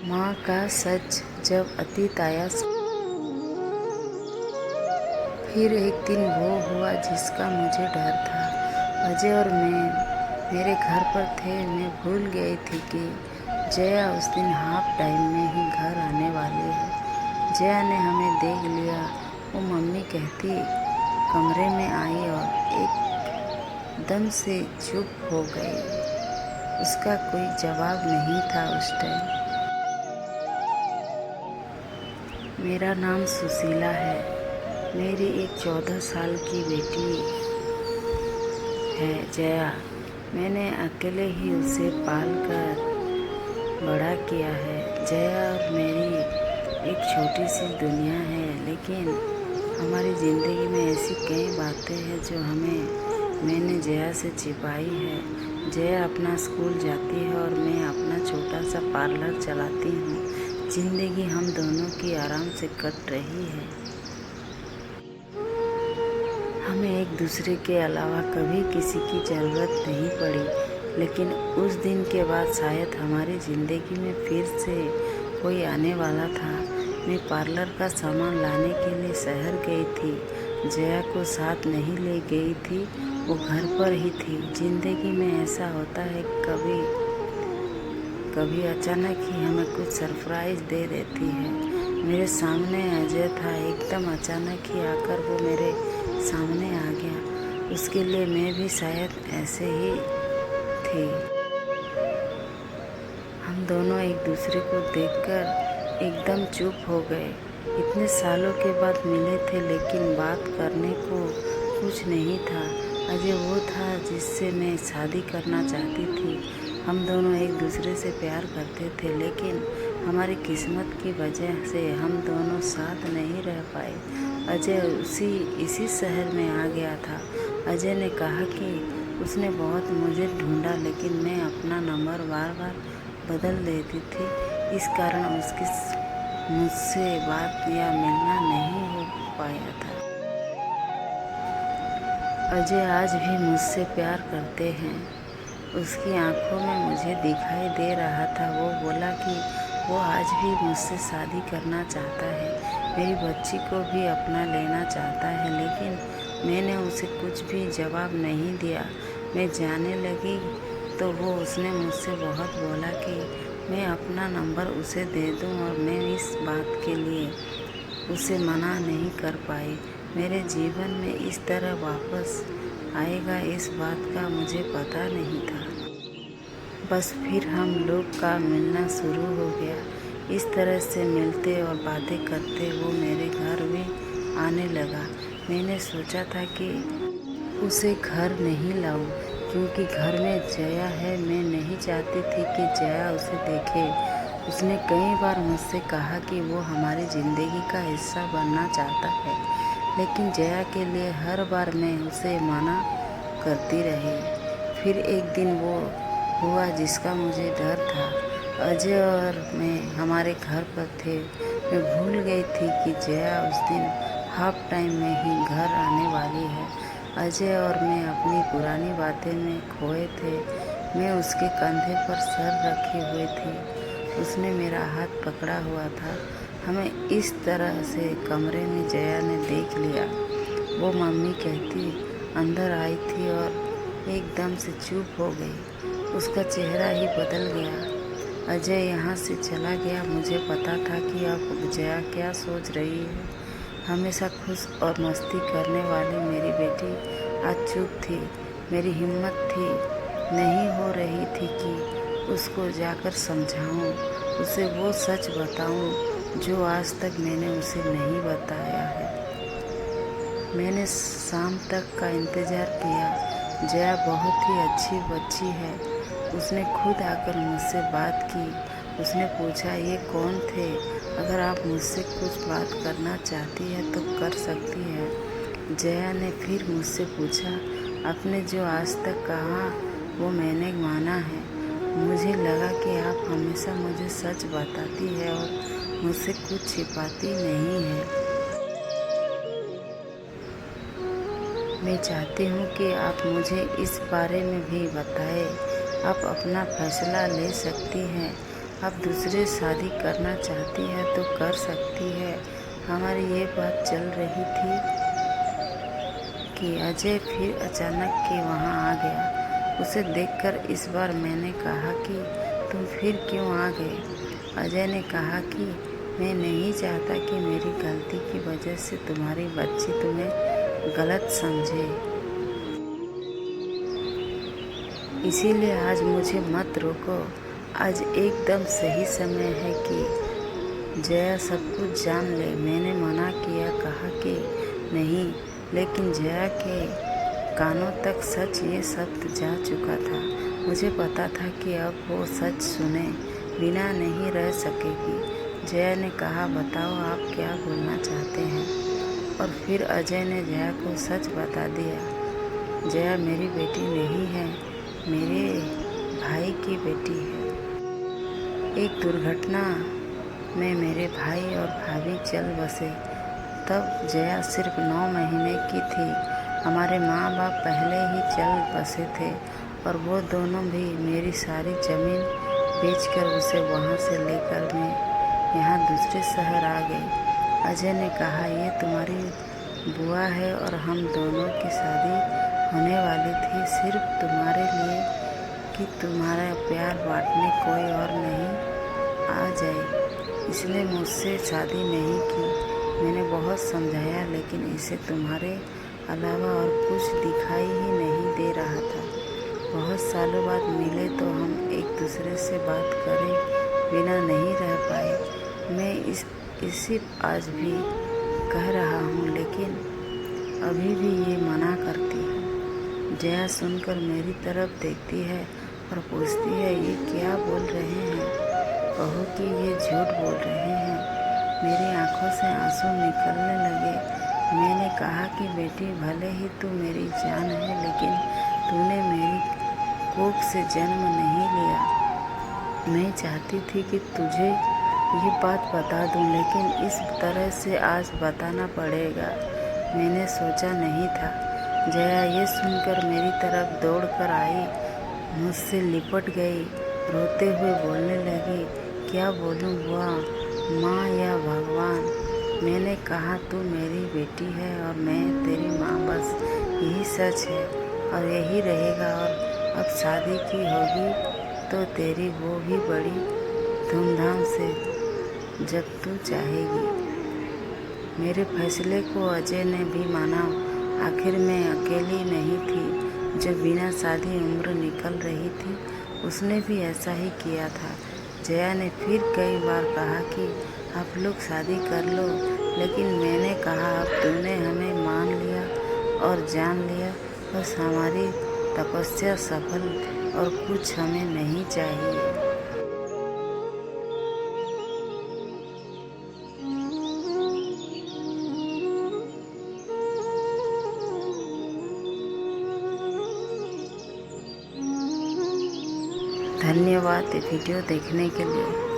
माँ का सच जब अतीत आया। फिर एक दिन वो हुआ जिसका मुझे डर था। अजय और मैं मेरे घर पर थे। मैं भूल गई थी कि जया उस दिन हाफ टाइम में ही घर आने वाली है। जया ने हमें देख लिया। वो मम्मी कहती कमरे में आई और एकदम से चुप हो गई। उसका कोई जवाब नहीं था उस टाइम। मेरा नाम सुशीला है। मेरी एक 14 साल की बेटी है जया। मैंने अकेले ही उसे पाल कर बड़ा किया है। जया और मेरी एक छोटी सी दुनिया है, लेकिन हमारी ज़िंदगी में ऐसी कई बातें हैं जो मैंने जया से छिपाई है। जया अपना स्कूल जाती है और मैं अपना छोटा सा पार्लर चलाती हूँ। ज़िंदगी हम दोनों की आराम से कट रही है। हमें एक दूसरे के अलावा कभी किसी की ज़रूरत नहीं पड़ी, लेकिन उस दिन के बाद शायद हमारी ज़िंदगी में फिर से कोई आने वाला था। मैं पार्लर का सामान लाने के लिए शहर गई थी। जया को साथ नहीं ले गई थी, वो घर पर ही थी। ज़िंदगी में ऐसा होता है, कभी कभी अचानक ही हमें कुछ सरप्राइज़ दे देती है। मेरे सामने अजय था। एकदम अचानक ही आकर वो मेरे सामने आ गया। उसके लिए मैं भी शायद ऐसे ही थी। हम दोनों एक दूसरे को देखकर एकदम चुप हो गए। इतने सालों के बाद मिले थे, लेकिन बात करने को कुछ नहीं था। अजय वो था जिससे मैं शादी करना चाहती थी। हम दोनों एक दूसरे से प्यार करते थे, लेकिन हमारी किस्मत की वजह से हम दोनों साथ नहीं रह पाए। अजय इसी शहर में आ गया था। अजय ने कहा कि उसने बहुत मुझे ढूंढा, लेकिन मैं अपना नंबर बार बार बदल देती थी। इस कारण उसकी मुझसे बात या मिलना नहीं हो पाया था। अजय आज भी मुझसे प्यार करते हैं। उसकी आंखों में मुझे दिखाई दे रहा था। वो बोला कि वो आज भी मुझसे शादी करना चाहता है, मेरी बच्ची को भी अपना लेना चाहता है, लेकिन मैंने उसे कुछ भी जवाब नहीं दिया। मैं जाने लगी तो उसने मुझसे बहुत बोला कि मैं अपना नंबर उसे दे दूं, और मैं इस बात के लिए उसे मना नहीं कर पाई। मेरे जीवन में इस तरह वापस आएगा, इस बात का मुझे पता नहीं था। बस फिर हम लोग का मिलना शुरू हो गया। इस तरह से मिलते और बातें करते वो मेरे घर भी आने लगा। मैंने सोचा था कि उसे घर नहीं लाऊं, क्योंकि घर में जया है। मैं नहीं चाहती थी कि जया उसे देखे। उसने कई बार मुझसे कहा कि वो हमारी ज़िंदगी का हिस्सा बनना चाहता है, लेकिन जया के लिए हर बार मैं उसे मना करती रही। फिर एक दिन वो हुआ जिसका मुझे डर था। अजय और मैं हमारे घर पर थे। मैं भूल गई थी कि जया उस दिन हाफ टाइम में ही घर आने वाली है। अजय और मैं अपनी पुरानी बातें में खोए थे। मैं उसके कंधे पर सर रखे हुए थी। उसने मेरा हाथ पकड़ा हुआ था। हमें इस तरह से कमरे में जया ने देख लिया। वो मम्मी कहती अंदर आई थी और एकदम से चुप हो गई। उसका चेहरा ही बदल गया। अजय यहाँ से चला गया। मुझे पता था कि अब जया क्या सोच रही है। हमेशा खुश और मस्ती करने वाली मेरी बेटी आज चुप थी। मेरी हिम्मत नहीं हो रही थी कि उसको जाकर समझाऊं, उसे वो सच बताऊं जो आज तक मैंने उसे नहीं बताया है। मैंने शाम तक का इंतज़ार किया। जया बहुत ही अच्छी बच्ची है। उसने खुद आकर मुझसे बात की। उसने पूछा ये कौन थे, अगर आप मुझसे कुछ बात करना चाहती है तो कर सकती है। जया ने फिर मुझसे पूछा आपने जो आज तक कहा वो मैंने माना है। मुझे लगा कि आप हमेशा मुझे सच बताती है और मुझसे कुछ छिपाती नहीं है। मैं चाहती हूँ कि आप मुझे इस बारे में भी बताएं। आप अपना फैसला ले सकती हैं। अब दूसरे शादी करना चाहती है तो कर सकती है। हमारी ये बात चल रही थी कि अजय फिर अचानक के वहाँ आ गया। उसे देखकर इस बार मैंने कहा कि तुम फिर क्यों आ गए? अजय ने कहा कि मैं नहीं चाहता कि मेरी गलती की वजह से तुम्हारी बच्ची तुम्हें गलत समझे, इसीलिए आज मुझे मत रोको। आज एकदम सही समय है कि जया सब कुछ जान ले। मैंने मना किया, कहा कि नहीं, लेकिन जया के कानों तक सच ये शब्द जा चुका था। मुझे पता था कि अब वो सच सुने बिना नहीं रह सकेगी। जया ने कहा, बताओ आप क्या बोलना चाहते हैं? और फिर अजय ने जया को सच बता दिया। जया मेरी बेटी नहीं है, मेरे भाई की बेटी है। एक दुर्घटना में मेरे भाई और भाभी चल बसे। तब जया सिर्फ 9 महीने की थी। हमारे माँ बाप पहले ही चल बसे थे और वो दोनों भी मेरी सारी ज़मीन बेचकर उसे वहाँ से लेकर मैं यहाँ दूसरे शहर आ गई। अजय ने कहा, ये तुम्हारी बुआ है और हम दोनों की शादी होने वाली थी सिर्फ तुम्हारे लिए कि तुम्हारा प्यार बांटने कोई और नहीं आ जाए, इसलिए मुझसे शादी नहीं की। मैंने बहुत समझाया लेकिन इसे तुम्हारे अलावा और कुछ दिखाई ही नहीं दे रहा था। बहुत सालों बाद मिले तो हम एक दूसरे से बात करे बिना नहीं रह पाए। मैं इसी आज भी कह रहा हूँ, लेकिन अभी भी ये मना करती हूँ। जया सुनकर मेरी तरफ देखती है और पूछती है, ये क्या बोल रहे हैं? कहो कि ये झूठ बोल रहे हैं। मेरी आंखों से आंसू निकलने लगे। मैंने कहा कि बेटी, भले ही तू मेरी जान है, लेकिन तूने मेरी कोख से जन्म नहीं लिया। मैं चाहती थी कि तुझे ये बात बता दूं, लेकिन इस तरह से आज बताना पड़ेगा। मैंने सोचा नहीं था। जया ये सुनकर मेरी तरफ दौड़ कर आई, मुझसे लिपट गई, रोते हुए बोलने लगी, क्या बोलूं बुआ, माँ या भगवान? मैंने कहा, तू मेरी बेटी है और मैं तेरी माँ, बस यही सच है और यही रहेगा। और अब शादी की होगी तो तेरी वो भी बड़ी धूमधाम से, जब तू चाहेगी। मेरे फैसले को अजय ने भी माना। आखिर मैं अकेली नहीं थी जो बिना शादी उम्र निकल रही थी, उसने भी ऐसा ही किया था। जया ने फिर कई बार कहा कि आप लोग शादी कर लो, लेकिन मैंने कहा, अब तूने हमें मान लिया और जान लिया, बस हमारी तपस्या सफल और कुछ हमें नहीं चाहिए। धन्यवाद वीडियो देखने के लिए।